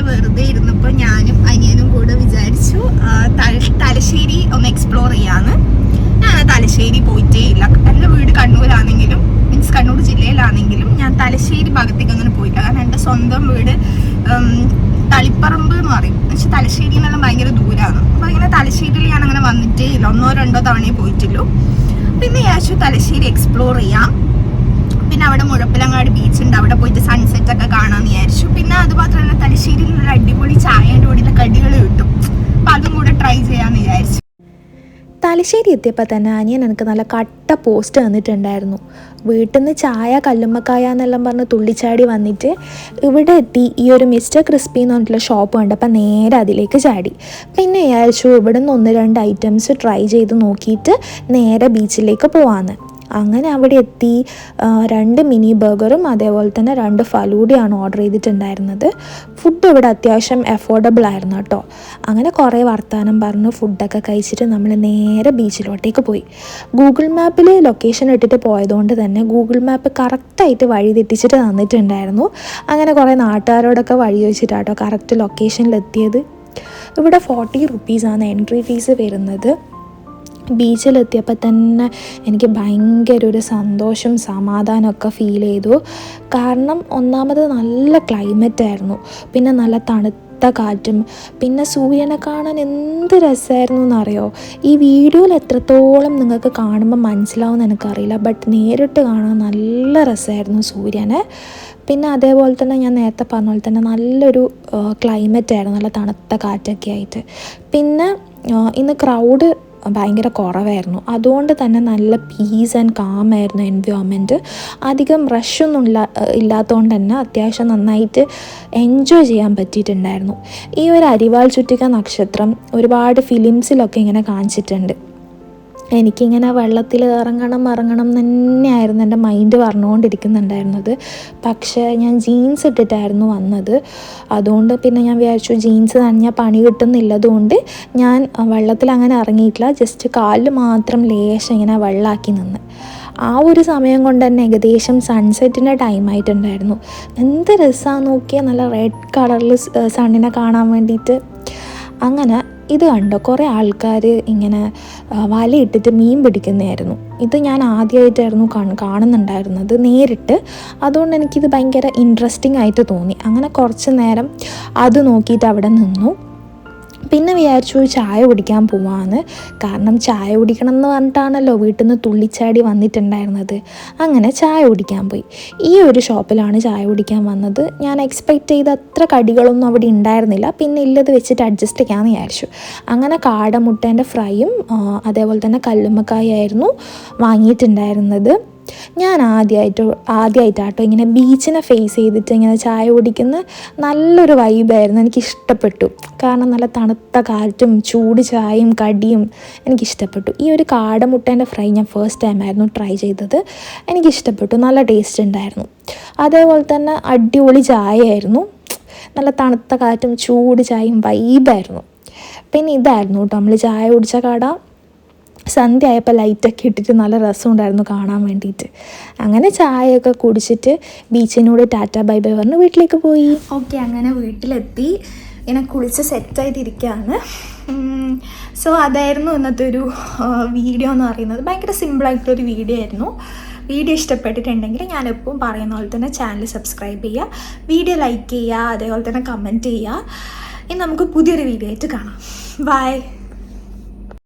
വെറുതെ ഇരുന്നപ്പോൾ ഞാനും അനിയനും കൂടെ വിചാരിച്ചു തലശ്ശേരി ഒന്ന് എക്സ്പ്ലോർ ചെയ്യാന്ന്. ഞാൻ തലശ്ശേരി പോയിട്ടേ ഇല്ല. എൻ്റെ വീട് കണ്ണൂരാണെങ്കിലും മീൻസ് കണ്ണൂർ ജില്ലയിലാണെങ്കിലും ഞാൻ തലശ്ശേരി ഭാഗത്തേക്ക് അങ്ങനെ പോയില്ല. കാരണം എൻ്റെ സ്വന്തം വീട് തളിപ്പറമ്പ് എന്ന് പറയും. പക്ഷെ തലശ്ശേരി എന്നെല്ലാം ഭയങ്കര ദൂരമാണ്. അപ്പോൾ ഇങ്ങനെ തലശ്ശേരിയിൽ ഞാൻ അങ്ങനെ വന്നിട്ടേ ഇല്ല. 1-2 തവണയേ പോയിട്ടുള്ളൂ. പിന്നെ വിചാരിച്ചു തലശ്ശേരി എക്സ്പ്ലോർ ചെയ്യാം. പിന്നെ അവിടെ മുഴപ്പിലങ്ങാട് ബീച്ച് ഉണ്ട്, അവിടെ പോയിട്ട് സൺസെറ്റ് ഒക്കെ കാണാമെന്ന് വിചാരിച്ചു. പിന്നെ അതുമാത്രമല്ല തലശ്ശേരിയിലുള്ള അടിപൊളി ചായൻ്റെ കൂടെയുള്ള കടികൾ കിട്ടും. അപ്പം അതും കൂടെ ട്രൈ ചെയ്യാമെന്ന് വിചാരിച്ചു. തലശ്ശേരി എത്തിയപ്പോൾ തന്നെ അനിയൻ എനിക്ക് നല്ല കട്ട പോസ്റ്റ് തന്നിട്ടുണ്ടായിരുന്നു. വീട്ടിൽ നിന്ന് ചായ കല്ലുമ്മക്കായ എന്നെല്ലാം പറഞ്ഞ് തുള്ളിച്ചാടി വന്നിട്ട് ഇവിടെ എത്തി ഈ ഒരു മിസ്റ്റർ ക്രിസ്പി എന്ന് പറഞ്ഞിട്ടുള്ള ഷോപ്പ് കണ്ടപ്പോൾ നേരെ അതിലേക്ക് ചാടി. പിന്നെ വിചാരിച്ചു ഇവിടെ നിന്ന് 1-2 ഐറ്റംസ് ട്രൈ ചെയ്ത് നോക്കിയിട്ട് നേരെ ബീച്ചിലേക്ക് പോവാമെന്ന്. അങ്ങനെ അവിടെ എത്തി 2 മിനി ബർഗറും അതേപോലെ തന്നെ 2 ഫലൂഡയാണ് ഓർഡർ ചെയ്തിട്ടുണ്ടായിരുന്നത്. ഫുഡ് ഇവിടെ അത്യാവശ്യം അഫോർഡബിൾ ആയിരുന്നു കേട്ടോ. അങ്ങനെ കുറേ വർത്തമാനം പറഞ്ഞ് ഫുഡൊക്കെ കഴിച്ചിട്ട് നമ്മൾ നേരെ ബീച്ചിലോട്ടേക്ക് പോയി. ഗൂഗിൾ മാപ്പിൽ ലൊക്കേഷൻ ഇട്ടിട്ട് പോയതുകൊണ്ട് തന്നെ ഗൂഗിൾ മാപ്പ് കറക്റ്റായിട്ട് വഴി തെറ്റിച്ചിട്ട് തന്നിട്ടുണ്ടായിരുന്നു. അങ്ങനെ കുറേ നാട്ടുകാരോടൊക്കെ വഴി ചോദിച്ചിട്ടാട്ടോ കറക്റ്റ് ലൊക്കേഷനിലെത്തിയത്. ഇവിടെ 40 റുപ്പീസാണ് എൻട്രി ഫീസ് വരുന്നത്. ബീച്ചിലെത്തിയപ്പോൾ തന്നെ എനിക്ക് ഭയങ്കര ഒരു സന്തോഷം സമാധാനമൊക്കെ ഫീൽ ചെയ്തു. കാരണം ഒന്നാമത് നല്ല ക്ലൈമറ്റായിരുന്നു, പിന്നെ നല്ല തണുത്ത കാറ്റും, പിന്നെ സൂര്യനെ കാണാൻ എന്ത് രസമായിരുന്നു എന്നറിയോ. ഈ വീഡിയോയിൽ എത്രത്തോളം നിങ്ങൾക്ക് കാണുമ്പോൾ മനസ്സിലാവുമെന്ന് എനിക്കറിയില്ല, ബട്ട് നേരിട്ട് കാണാൻ നല്ല രസമായിരുന്നു സൂര്യനെ. പിന്നെ അതേപോലെ തന്നെ ഞാൻ നേരത്തെ പറഞ്ഞ പോലെ തന്നെ നല്ലൊരു ക്ലൈമറ്റായിരുന്നു, നല്ല തണുത്ത കാറ്റൊക്കെ ആയിട്ട്. പിന്നെ ഇന്ന് ക്രൗഡ് ഭയങ്കര കുറവായിരുന്നു, അതുകൊണ്ട് തന്നെ നല്ല പീസ് ആൻഡ് കാം ആയിരുന്നു എൻവയോൺമെൻറ്റ്. അധികം റഷൊന്നും ഇല്ലാത്തതുകൊണ്ട് തന്നെ അത്യാവശ്യം നന്നായിട്ട് എൻജോയ് ചെയ്യാൻ പറ്റിയിട്ടുണ്ടായിരുന്നു. ഈ ഒരു അരിവാൾ ചുറ്റിക നക്ഷത്രം ഒരുപാട് ഫിലിംസിലൊക്കെ ഇങ്ങനെ കാണിച്ചിട്ടുണ്ട്. എനിക്കിങ്ങനെ വെള്ളത്തിൽ ഇറങ്ങണം തന്നെയായിരുന്നു എൻ്റെ മൈൻഡ് പറഞ്ഞുകൊണ്ടിരിക്കുന്നുണ്ടായിരുന്നത്. പക്ഷേ ഞാൻ ജീൻസ് ഇട്ടിട്ടായിരുന്നു വന്നത്. അതുകൊണ്ട് പിന്നെ ഞാൻ വിചാരിച്ചു ജീൻസ് നനഞ്ഞാൽ പണി കിട്ടുന്നില്ലതുകൊണ്ട് ഞാൻ വെള്ളത്തിൽ അങ്ങനെ ഇറങ്ങിയിട്ടില്ല. ജസ്റ്റ് കാലിൽ മാത്രം ലേശം ഇങ്ങനെ വെള്ളമാക്കി നിന്ന്. ആ ഒരു സമയം കൊണ്ട് തന്നെ ഏകദേശം സൺസെറ്റിൻ്റെ ടൈമായിട്ടുണ്ടായിരുന്നു. എന്ത് രസമാണെന്ന് നോക്കിയാൽ, നല്ല റെഡ് കളറിൽ സണ്ണിനെ കാണാൻ വേണ്ടിയിട്ട്. അങ്ങനെ ഇത് കണ്ടോ, കുറേ ആൾക്കാർ ഇങ്ങനെ വലയിട്ടിട്ട് മീൻ പിടിക്കുന്നതായിരുന്നു. ഇത് ഞാൻ ആദ്യമായിട്ടായിരുന്നു കാണുന്നുണ്ടായിരുന്നത് നേരിട്ട്. അതുകൊണ്ട് എനിക്കിത് ഭയങ്കര ഇൻട്രസ്റ്റിംഗ് ആയിട്ട് തോന്നി. അങ്ങനെ കുറച്ച് നേരം അത് നോക്കിയിട്ട് അവിടെ നിന്നു. പിന്നെ വിചാരിച്ചു ചായ കുടിക്കാൻ പോവാന്ന്. കാരണം ചായ കുടിക്കണം എന്ന് പറഞ്ഞിട്ടാണല്ലോ വീട്ടിൽ നിന്ന് തുള്ളിച്ചാടി വന്നിട്ടുണ്ടായിരുന്നത്. അങ്ങനെ ചായ കുടിക്കാൻ പോയി. ഈ ഒരു ഷോപ്പിലാണ് ചായ കുടിക്കാൻ വന്നത്. ഞാൻ എക്സ്പെക്റ്റ് ചെയ്ത അത്ര കടികളൊന്നും അവിടെ ഉണ്ടായിരുന്നില്ല. പിന്നെ ഇല്ലത് വെച്ചിട്ട് അഡ്ജസ്റ്റ് ചെയ്യാമെന്ന് വിചാരിച്ചു. അങ്ങനെ കാടമുട്ടേൻ്റെ ഫ്രൈയും അതേപോലെ തന്നെ കല്ലുമ്മക്കായായിരുന്നു വാങ്ങിയിട്ടുണ്ടായിരുന്നത്. ഞാൻ ആദ്യമായിട്ടാട്ടോ ഇങ്ങനെ ബീച്ചിനെ ഫേസ് ചെയ്തിട്ട് ഇങ്ങനെ ചായ കുടിക്കുന്ന നല്ലൊരു വൈബായിരുന്നു. എനിക്കിഷ്ടപ്പെട്ടു. കാരണം നല്ല തണുത്ത കാറ്റും ചൂട് ചായയും കടിയും എനിക്കിഷ്ടപ്പെട്ടു. ഈ ഒരു കാടമുട്ടേൻ്റെ ഫ്രൈ ഞാൻ ഫസ്റ്റ് ടൈമായിരുന്നു ട്രൈ ചെയ്തത്. എനിക്കിഷ്ടപ്പെട്ടു, നല്ല ടേസ്റ്റ് ഉണ്ടായിരുന്നു. അതേപോലെ തന്നെ അടിപൊളി ചായയായിരുന്നു. നല്ല തണുത്ത കാറ്റും ചൂട് ചായയും വൈബായിരുന്നു. പിന്നെ ഇതായിരുന്നു കേട്ടോ നമ്മൾ ചായ കുടിച്ച കട. സന്ധ്യ ആയപ്പോൾ ലൈറ്റൊക്കെ ഇട്ടിട്ട് നല്ല രസമുണ്ടായിരുന്നു കാണാൻ വേണ്ടിയിട്ട്. അങ്ങനെ ചായയൊക്കെ കുടിച്ചിട്ട് ബീച്ചിനോട് ടാറ്റ ബൈ ബൈ പറഞ്ഞ് വീട്ടിലേക്ക് പോയി. ഓക്കെ, അങ്ങനെ വീട്ടിലെത്തി ഇങ്ങനെ കുളിച്ച് സെറ്റായിട്ടിരിക്കുകയാണ്. സോ അതായിരുന്നു ഇന്നത്തെ ഒരു വീഡിയോ എന്ന് പറയുന്നത്. ഭയങ്കര സിമ്പിളായിട്ടൊരു വീഡിയോ ആയിരുന്നു. വീഡിയോ ഇഷ്ടപ്പെട്ടിട്ടുണ്ടെങ്കിൽ ഞാൻ എപ്പോഴും പറയുന്ന പോലെ തന്നെ ചാനൽ സബ്സ്ക്രൈബ് ചെയ്യുക, വീഡിയോ ലൈക്ക് ചെയ്യുക, അതേപോലെ തന്നെ കമൻറ്റ് ചെയ്യുക. ഇനി നമുക്ക് പുതിയൊരു വീഡിയോ ആയിട്ട് കാണാം. ബൈ.